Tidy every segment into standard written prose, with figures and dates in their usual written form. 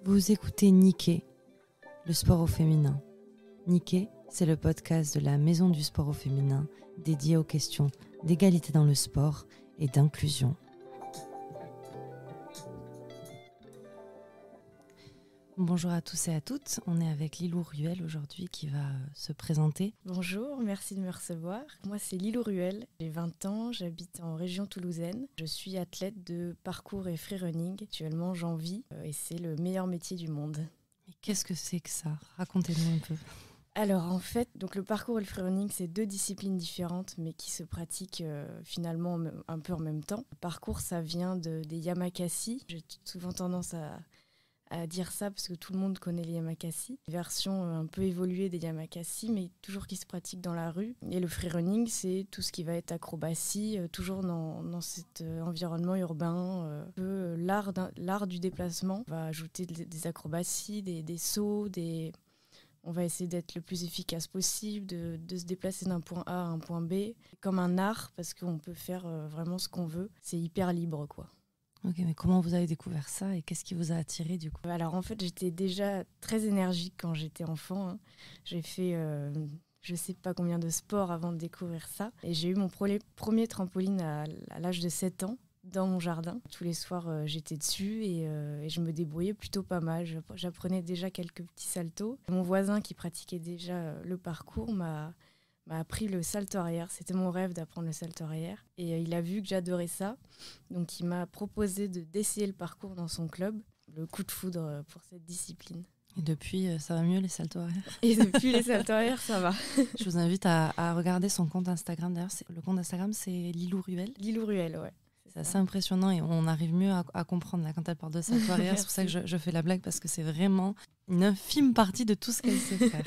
Vous écoutez Niqué, le sport au féminin. Niqué, c'est le podcast de la Maison du sport au féminin dédié aux questions d'égalité dans le sport et d'inclusion. Bonjour à tous et à toutes, on est avec Lilou Ruel aujourd'hui qui va se présenter. Bonjour, merci de me recevoir. Moi c'est Lilou Ruel, j'ai 20 ans, j'habite en région toulousaine. Je suis athlète de parcours et freerunning. Actuellement j'en vis et c'est le meilleur métier du monde. Mais qu'est-ce que c'est que ça ? Racontez-nous un peu. Alors en fait, donc le parcours et le freerunning, c'est deux disciplines différentes mais qui se pratiquent finalement un peu en même temps. Le parcours, ça vient des Yamakasi. J'ai souvent tendance à dire ça parce que tout le monde connaît les Yamakasi. Une version un peu évoluée des Yamakasi, mais toujours qui se pratique dans la rue. Et le freerunning, c'est tout ce qui va être acrobatie, toujours dans cet environnement urbain, un peu l'art du déplacement. On va ajouter des acrobaties, des sauts, on va essayer d'être le plus efficace possible, de se déplacer d'un point A à un point B, comme un art, parce qu'on peut faire vraiment ce qu'on veut. C'est hyper libre, quoi. Ok, mais comment vous avez découvert ça et qu'est-ce qui vous a attiré du coup ? Alors en fait, j'étais déjà très énergique quand j'étais enfant. J'ai fait je sais pas combien de sports avant de découvrir ça. Et j'ai eu mon premier trampoline à l'âge de 7 ans dans mon jardin. Tous les soirs, j'étais dessus et je me débrouillais plutôt pas mal. J'apprenais déjà quelques petits saltos. Mon voisin qui pratiquait déjà le parcours m'a appris le salto arrière. C'était mon rêve d'apprendre le salto arrière. Et il a vu que j'adorais ça. Donc il m'a proposé d'essayer le parcours dans son club. Le coup de foudre pour cette discipline. Et depuis, ça va mieux les saltos arrière ? Et depuis les saltos arrière, ça va. Je vous invite à regarder son compte Instagram. D'ailleurs, le compte Instagram, c'est Lilou Ruel. Lilou Ruel, ouais. C'est assez impressionnant et on arrive mieux à comprendre là, quand elle parle de salto arrière. C'est pour ça que je fais la blague parce que c'est vraiment une infime partie de tout ce qu'elle sait faire.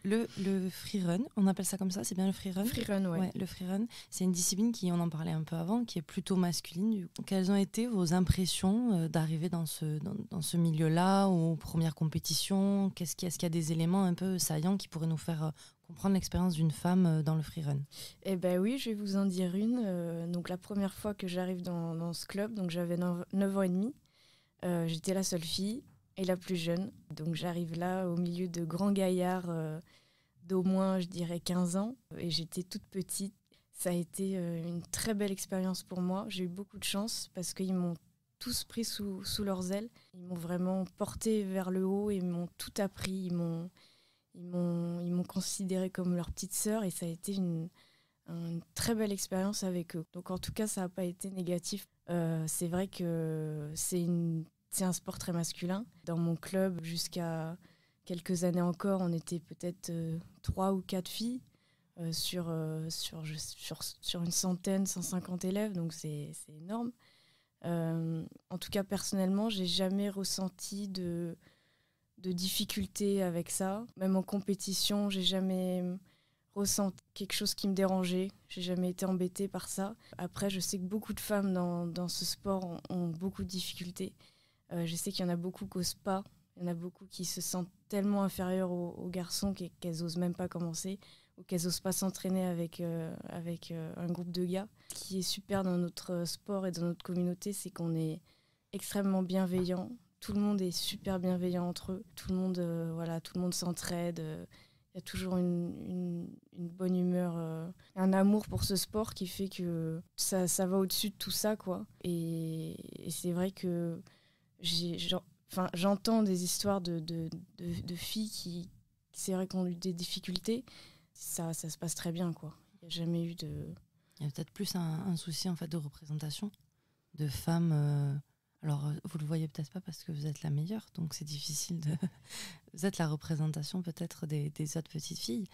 Le freerun, on appelle ça comme ça, c'est bien le freerun ? Freerun, ouais. Le freerun, c'est une discipline qui, on en parlait un peu avant, qui est plutôt masculine. Du coup. Quelles ont été vos impressions d'arriver dans ce milieu-là, aux premières compétitions ? Est-ce qu'il y a des éléments un peu saillants qui pourraient nous faire comprendre l'expérience d'une femme dans le freerun ? Eh ben oui, je vais vous en dire une. Donc la première fois que j'arrive dans ce club, donc j'avais 9 ans et demi, j'étais la seule fille. Et la plus jeune. Donc j'arrive là au milieu de grands gaillards d'au moins, je dirais, 15 ans. Et j'étais toute petite. Ça a été une très belle expérience pour moi. J'ai eu beaucoup de chance parce qu'ils m'ont tous pris sous leurs ailes. Ils m'ont vraiment porté vers le haut et ils m'ont tout appris. Ils m'ont considérée comme leur petite sœur et ça a été une très belle expérience avec eux. Donc en tout cas, ça n'a pas été négatif. C'est vrai que c'est un sport très masculin. Dans mon club, jusqu'à quelques années encore, on était peut-être 3 ou 4 filles sur une centaine, 150 élèves, donc c'est énorme. En tout cas, personnellement, j'ai jamais ressenti de difficultés avec ça. Même en compétition, j'ai jamais ressenti quelque chose qui me dérangeait. J'ai jamais été embêtée par ça. Après, je sais que beaucoup de femmes dans ce sport ont beaucoup de difficultés. Je sais qu'il y en a beaucoup qui n'osent pas. Il y en a beaucoup qui se sentent tellement inférieures aux garçons qu'elles n'osent même pas commencer ou qu'elles n'osent pas s'entraîner avec un groupe de gars. Ce qui est super dans notre sport et dans notre communauté, c'est qu'on est extrêmement bienveillant. Tout le monde est super bienveillant entre eux. Tout le monde s'entraide. Il y a toujours une bonne humeur, un amour pour ce sport qui fait que ça va au-dessus de tout ça, quoi. Et c'est vrai que j'entends des histoires de filles qui c'est vrai qu'on a eu des difficultés. Ça se passe très bien, quoi. Il n'y a jamais eu de... Il y a peut-être plus un souci en fait, de représentation de femmes. Alors, vous le voyez peut-être pas parce que vous êtes la meilleure, donc c'est difficile de... Vous êtes la représentation peut-être des autres petites filles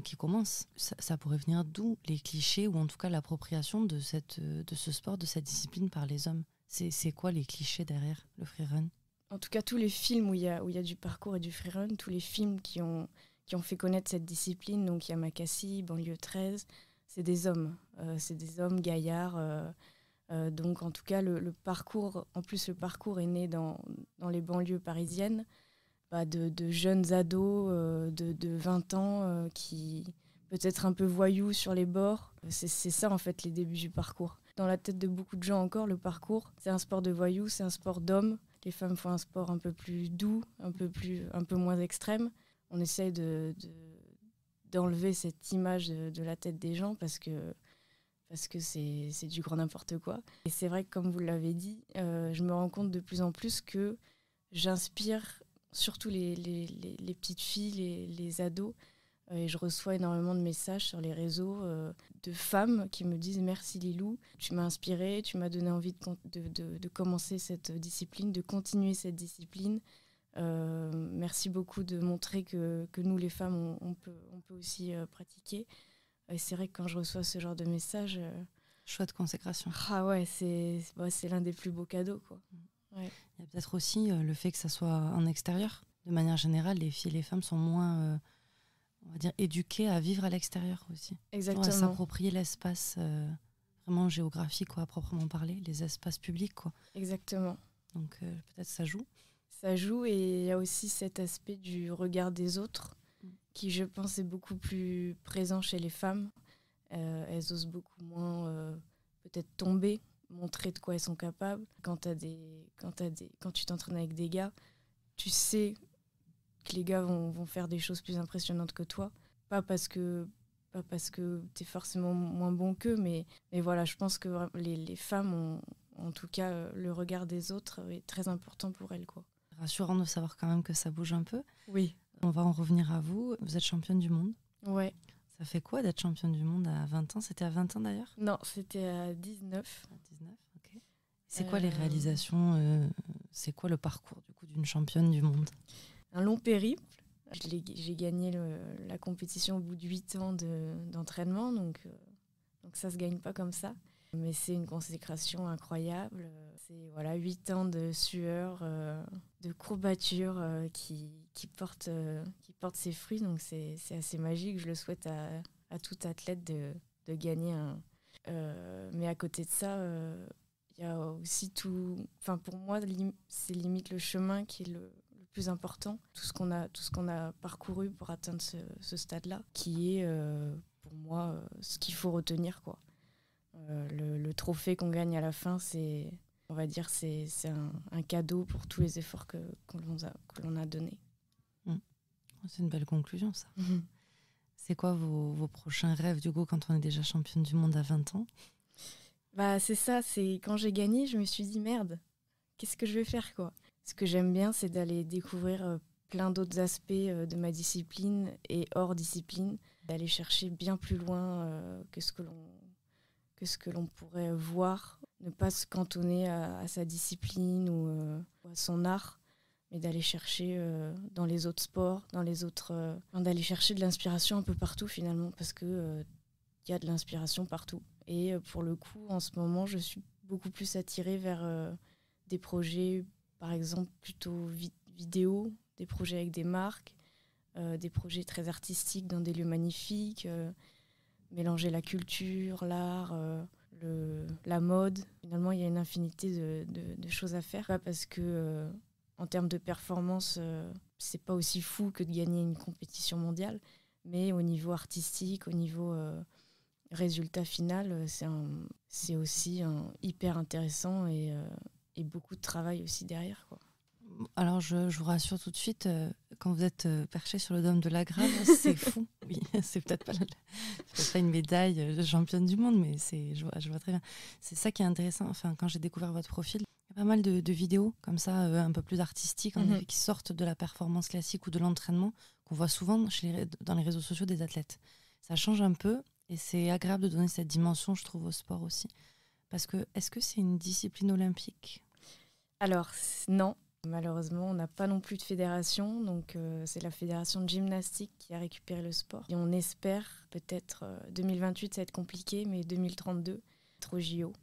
qui commencent. Ça pourrait venir d'où les clichés ou en tout cas l'appropriation de ce sport, de cette discipline par les hommes ? C'est quoi les clichés derrière le freerun ? En tout cas, tous les films où il y a du parcours et du freerun, tous les films qui ont fait connaître cette discipline, donc Yamakasi, Banlieue 13, c'est des hommes. C'est des hommes gaillards. Donc en tout cas, le parcours est né dans les banlieues parisiennes, de jeunes ados de 20 ans qui peut-être un peu voyous sur les bords. C'est ça en fait les débuts du parcours. Dans la tête de beaucoup de gens encore, le parcours, c'est un sport de voyous, c'est un sport d'hommes. les femmes font un sport un peu plus doux, un peu moins extrême. On essaye d'enlever cette image de la tête des gens parce que c'est du grand n'importe quoi. Et c'est vrai que, comme vous l'avez dit, je me rends compte de plus en plus que j'inspire surtout les petites filles, les ados. Et je reçois énormément de messages sur les réseaux de femmes qui me disent « Merci Lilou, tu m'as inspirée, tu m'as donné envie de commencer cette discipline, de continuer cette discipline. Merci beaucoup de montrer que nous, les femmes, on peut aussi pratiquer. » Et c'est vrai que quand je reçois ce genre de messages... Chouette consécration. Ah ouais, c'est l'un des plus beaux cadeaux, quoi. Ouais. Il y a peut-être aussi le fait que ça soit en extérieur. De manière générale, les filles et les femmes sont moins... on va dire éduquer à vivre à l'extérieur aussi. Exactement. À s'approprier l'espace vraiment géographique, quoi, à proprement parler, les espaces publics, quoi. Exactement. Donc peut-être ça joue. Ça joue, et il y a aussi cet aspect du regard des autres qui, je pense, est beaucoup plus présent chez les femmes. Elles osent beaucoup moins peut-être tomber, montrer de quoi elles sont capables. Quand tu t'entraînes avec des gars, tu sais que les gars vont faire des choses plus impressionnantes que toi. Pas parce que tu es forcément moins bon qu'eux, mais voilà, je pense que les femmes ont, en tout cas, le regard des autres est très important pour elles, quoi. Rassurant de savoir quand même que ça bouge un peu. Oui. On va en revenir à vous. Vous êtes championne du monde. Ouais. Ça fait quoi d'être championne du monde à 20 ans ? C'était à 20 ans d'ailleurs ? Non, c'était à 19. À 19, ok. C'est quoi les réalisations c'est quoi le parcours du coup d'une championne du monde ? Un long périple. J'ai gagné la compétition au bout de 8 ans d'entraînement, donc ça se gagne pas comme ça. Mais c'est une consécration incroyable. C'est 8 ans de sueur, de courbatures qui portent ses fruits. Donc c'est assez magique. Je le souhaite à tout athlète de gagner mais à côté de ça, il y a aussi tout... Enfin, pour moi, c'est limite le chemin qui est le plus important. Tout ce qu'on a parcouru pour atteindre ce stade-là, qui est, pour moi, ce qu'il faut retenir, quoi. Le trophée qu'on gagne à la fin, c'est un cadeau pour tous les efforts que l'on a donnés. C'est une belle conclusion, ça. Mm-hmm. C'est quoi vos prochains rêves, du coup, quand on est déjà championne du monde à 20 ans ? C'est ça, c'est quand j'ai gagné, je me suis dit merde, qu'est-ce que je vais faire, quoi. Ce que j'aime bien, c'est d'aller découvrir plein d'autres aspects de ma discipline et hors discipline, d'aller chercher bien plus loin que ce que l'on pourrait voir, ne pas se cantonner à sa discipline ou à son art, mais d'aller chercher dans les autres sports, d'aller chercher de l'inspiration un peu partout finalement, parce que y a de l'inspiration partout. Et pour le coup, en ce moment, je suis beaucoup plus attirée vers des projets, par exemple, plutôt vidéo, des projets avec des marques, des projets très artistiques dans des lieux magnifiques, mélanger la culture, l'art, la mode. Finalement, il y a une infinité de choses à faire. Pas parce que, en termes de performance, c'est pas aussi fou que de gagner une compétition mondiale, mais au niveau artistique, au niveau résultat final, c'est aussi hyper intéressant et beaucoup de travail aussi derrière, quoi. Alors, je vous rassure tout de suite, quand vous êtes perché sur le dôme de la Grave, c'est fou. Oui, c'est peut-être pas une médaille de championne du monde, mais je vois très bien. C'est ça qui est intéressant. Enfin, quand j'ai découvert votre profil, il y a pas mal de vidéos comme ça, un peu plus artistiques, en effet, qui sortent de la performance classique ou de l'entraînement, qu'on voit souvent dans les réseaux sociaux des athlètes. Ça change un peu et c'est agréable de donner cette dimension, je trouve, au sport aussi. Parce que, est-ce que c'est une discipline olympique ? Alors, non. Malheureusement, on n'a pas non plus de fédération, donc c'est la fédération de gymnastique qui a récupéré le sport. Et on espère, peut-être 2028, ça va être compliqué, mais 2032, être au JO.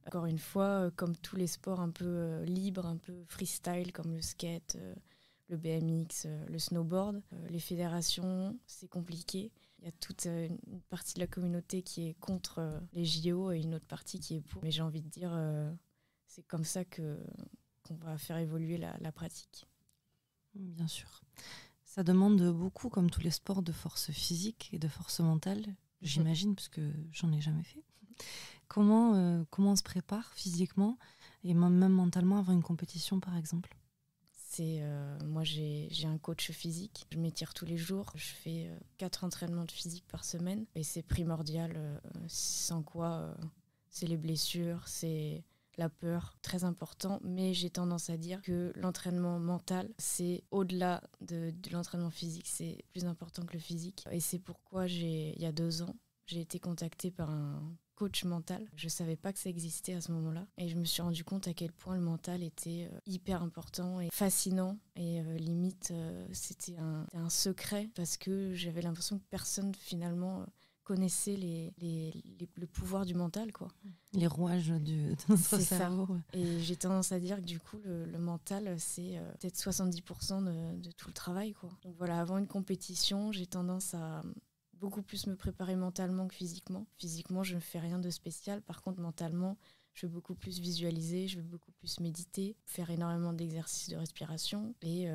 Encore une fois, comme tous les sports un peu libres, un peu freestyle, comme le skate, le BMX, le snowboard, les fédérations, c'est compliqué. Il y a toute une partie de la communauté qui est contre les JO et une autre partie qui est pour. Mais j'ai envie de dire, c'est comme ça qu'on va faire évoluer la pratique. Bien sûr. Ça demande beaucoup, comme tous les sports, de force physique et de force mentale, j'imagine, parce que j'en ai jamais fait. Comment on se prépare physiquement ? Et même mentalement, avant une compétition, par exemple? Moi, j'ai un coach physique. Je m'étire tous les jours. Je fais 4 entraînements de physique par semaine. Et c'est primordial. Sans quoi, c'est les blessures, c'est la peur, très important. Mais j'ai tendance à dire que l'entraînement mental, c'est au-delà de l'entraînement physique. C'est plus important que le physique. Et c'est pourquoi, il y a 2 ans, j'ai été contactée par un coach mental. Je ne savais pas que ça existait à ce moment-là. Et je me suis rendu compte à quel point le mental était hyper important et fascinant. Et limite, c'était un secret parce que j'avais l'impression que personne finalement connaissait le pouvoir du mental, quoi. Les rouages de notre cerveau. Ça. Et j'ai tendance à dire que du coup, le mental, c'est peut-être 70% de tout le travail, quoi. Donc voilà, avant une compétition, j'ai tendance à beaucoup plus me préparer mentalement que physiquement. Physiquement, je ne fais rien de spécial. Par contre, mentalement, je vais beaucoup plus visualiser, je vais beaucoup plus méditer, faire énormément d'exercices de respiration. Et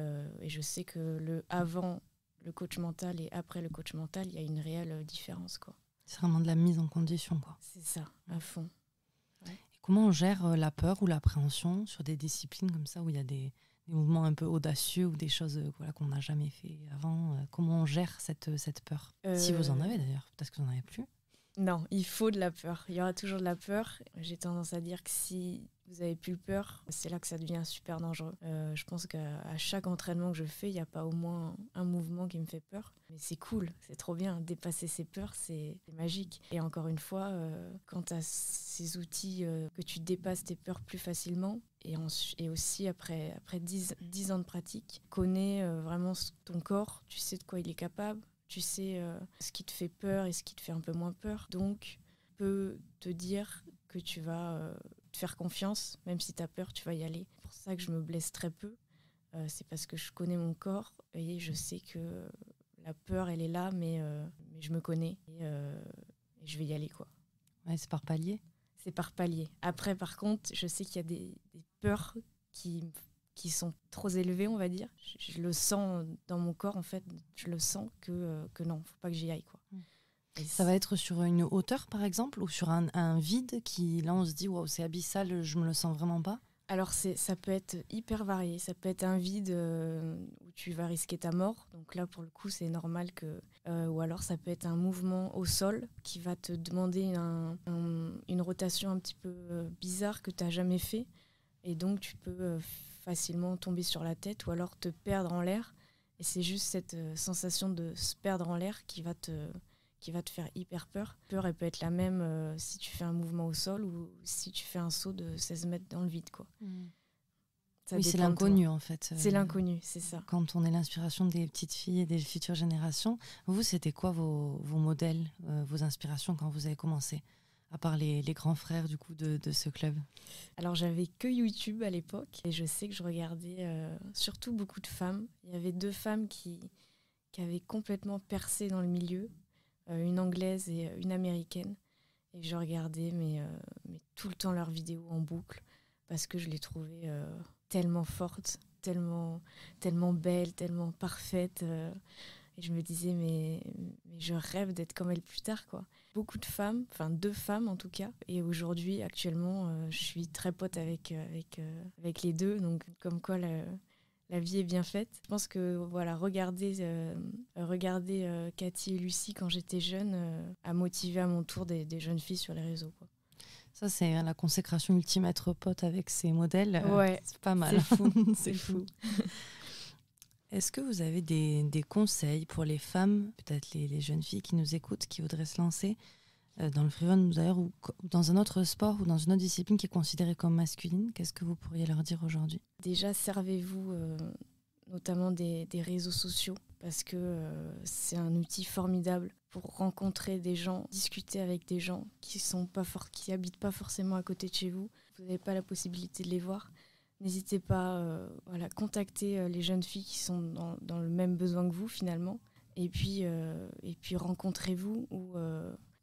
je sais que avant le coach mental et après le coach mental, il y a une réelle différence, quoi. C'est vraiment de la mise en condition, quoi. C'est ça, à fond. Ouais. Et comment on gère la peur ou l'appréhension sur des disciplines comme ça où il y a des mouvements un peu audacieux ou des choses qu'on n'a jamais fait avant? Comment on gère cette peur? Si vous en avez d'ailleurs, peut-être que vous n'en avez plus. Non, il faut de la peur. Il y aura toujours de la peur. J'ai tendance à dire que si vous avez plus peur, c'est là que ça devient super dangereux. Je pense qu'à chaque entraînement que je fais, il n'y a pas au moins un mouvement qui me fait peur. Mais c'est cool, c'est trop bien. Dépasser ses peurs, c'est magique. Et encore une fois, quand tu as ces outils que tu dépasses tes peurs plus facilement, et aussi après 10 ans de pratique, connais vraiment ton corps, tu sais de quoi il est capable. Tu sais ce qui te fait peur et ce qui te fait un peu moins peur. Donc, tu peux te dire que tu vas te faire confiance. Même si tu as peur, tu vas y aller. C'est pour ça que je me blesse très peu. C'est parce que je connais mon corps et je sais que la peur, elle est là, mais je me connais et je vais y aller, quoi. Ouais, c'est par palier. C'est par palier. Après, par contre, je sais qu'il y a des peurs qui sont trop élevées, on va dire. Je le sens dans mon corps, en fait. Je le sens que non, faut pas que j'y aille, quoi. Ça va être sur une hauteur, par exemple, ou sur un vide qui, là, on se dit, waouh, c'est abyssal, je me le sens vraiment pas? Alors, ça peut être hyper varié. Ça peut être un vide où tu vas risquer ta mort. Donc là, pour le coup, c'est normal que... ou alors, ça peut être un mouvement au sol qui va te demander une rotation un petit peu bizarre que tu n'as jamais fait. Et donc, tu peux facilement tomber sur la tête ou alors te perdre en l'air. Et c'est juste cette sensation de se perdre en l'air qui va te faire hyper peur. La peur, elle peut être la même si tu fais un mouvement au sol ou si tu fais un saut de 16 mètres dans le vide, quoi. Oui, c'est l'inconnu, en fait. C'est l'inconnu, c'est ça. Quand on est l'inspiration des petites filles et des futures générations, vous, c'était quoi vos modèles, vos inspirations quand vous avez commencé, à part les grands frères du coup de ce club? Alors, j'avais que YouTube à l'époque et je sais que je regardais surtout beaucoup de femmes. Il y avait 2 femmes qui avaient complètement percé dans le milieu, une anglaise et une américaine. Et je regardais mais tout le temps leurs vidéos en boucle parce que je les trouvais tellement fortes, tellement belles, tellement parfaites. Et je me disais, mais je rêve d'être comme elle plus tard, quoi. Beaucoup de femmes, enfin 2 femmes en tout cas. Et aujourd'hui, actuellement, je suis très pote avec les 2. Donc, comme quoi la vie est bien faite. Je pense que voilà, regarder Cathy et Lucie quand j'étais jeune a motivé à mon tour des jeunes filles sur les réseaux, quoi. Ça, c'est la consécration ultime, être pote avec ces modèles. Ouais, c'est pas mal. C'est fou. C'est fou. Est-ce que vous avez des conseils pour les femmes, peut-être les jeunes filles qui nous écoutent, qui voudraient se lancer dans le freerun d'ailleurs, ou dans un autre sport ou dans une autre discipline qui est considérée comme masculine? Qu'est-ce que vous pourriez leur dire aujourd'hui? Déjà, servez-vous notamment des réseaux sociaux parce que c'est un outil formidable pour rencontrer des gens, discuter avec des gens qui habitent pas forcément à côté de chez vous. Vous n'avez pas la possibilité de les voir. N'hésitez pas à contacter les jeunes filles qui sont dans le même besoin que vous finalement. Et puis rencontrez-vous où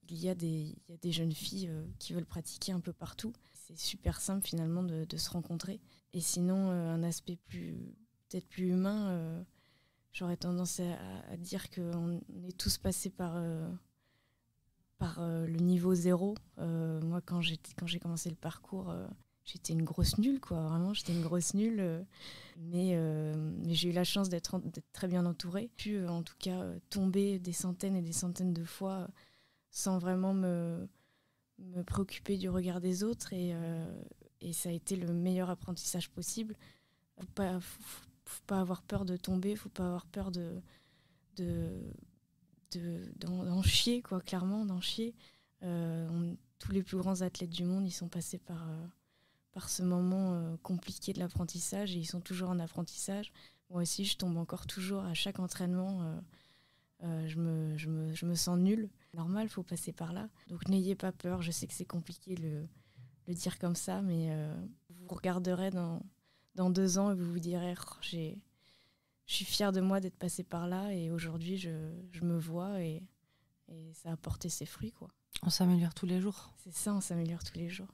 il y a des jeunes filles qui veulent pratiquer un peu partout. C'est super simple finalement de se rencontrer. Et sinon, un aspect peut-être plus humain, j'aurais tendance à dire qu'on est tous passés par le niveau 0. Moi, quand j'ai commencé le parcours, j'étais une grosse nulle, quoi. Vraiment, j'étais une grosse nulle. Mais j'ai eu la chance d'être très bien entourée. J'ai pu, en tout cas, tomber des centaines et des centaines de fois sans vraiment me préoccuper du regard des autres. Et ça a été le meilleur apprentissage possible. Faut pas avoir peur de tomber, faut pas avoir peur d'en chier, quoi, clairement, d'en chier. Tous les plus grands athlètes du monde, ils sont passés par ce moment compliqué de l'apprentissage et ils sont toujours en apprentissage. Moi aussi, je tombe encore toujours à chaque entraînement. Je me sens nulle. Normal, il faut passer par là. Donc n'ayez pas peur, je sais que c'est compliqué de le dire comme ça, mais vous regarderez dans 2 ans et vous vous direz je suis fière de moi d'être passée par là et aujourd'hui je me vois et ça a porté ses fruits, quoi. On s'améliore tous les jours. C'est ça, on s'améliore tous les jours.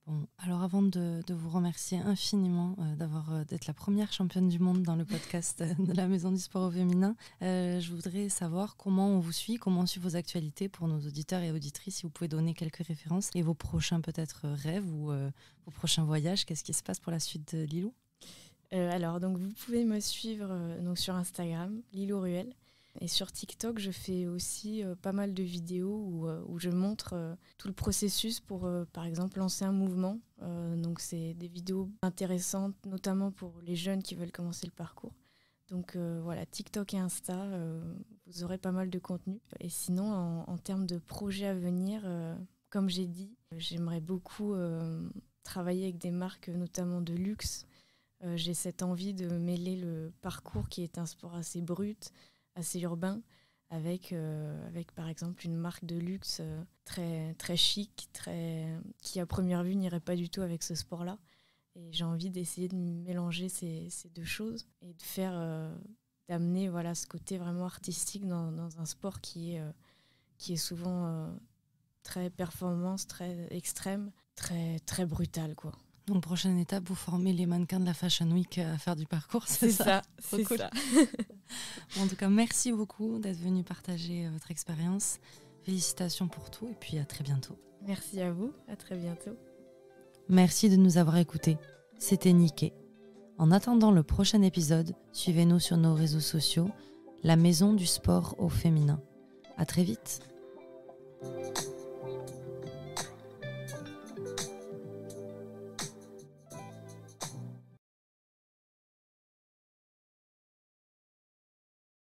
Bon, alors avant de vous remercier infiniment d'être la première championne du monde dans le podcast de la Maison du Sport au Féminin, je voudrais savoir comment on vous suit, comment on suit vos actualités pour nos auditeurs et auditrices, si vous pouvez donner quelques références et vos prochains peut-être rêves ou vos prochains voyages. Qu'est-ce qui se passe pour la suite de Lilou ? Alors, donc vous pouvez me suivre donc sur Instagram, Lilou Ruel. Et sur TikTok, je fais aussi pas mal de vidéos où je montre tout le processus pour, par exemple, lancer un mouvement. Donc, c'est des vidéos intéressantes, notamment pour les jeunes qui veulent commencer le parcours. Donc, voilà, TikTok et Insta, vous aurez pas mal de contenu. Et sinon, en termes de projets à venir, comme j'ai dit, j'aimerais beaucoup travailler avec des marques, notamment de luxe. J'ai cette envie de mêler le parcours, qui est un sport assez brut, assez urbain, avec par exemple une marque de luxe très, très chic, qui à première vue n'irait pas du tout avec ce sport-là. Et j'ai envie d'essayer de mélanger ces 2 choses et d'amener voilà, ce côté vraiment artistique dans un sport qui est souvent très performance, très extrême, très, très brutal, quoi. Donc, prochaine étape, vous formez les mannequins de la Fashion Week à faire du parcours, c'est ça? C'est cool. ça. Bon, en tout cas, merci beaucoup d'être venu partager votre expérience. Félicitations pour tout et puis à très bientôt. Merci à vous, à très bientôt. Merci de nous avoir écoutés. C'était Niké. En attendant le prochain épisode, suivez-nous sur nos réseaux sociaux, la Maison du Sport au Féminin. À très vite.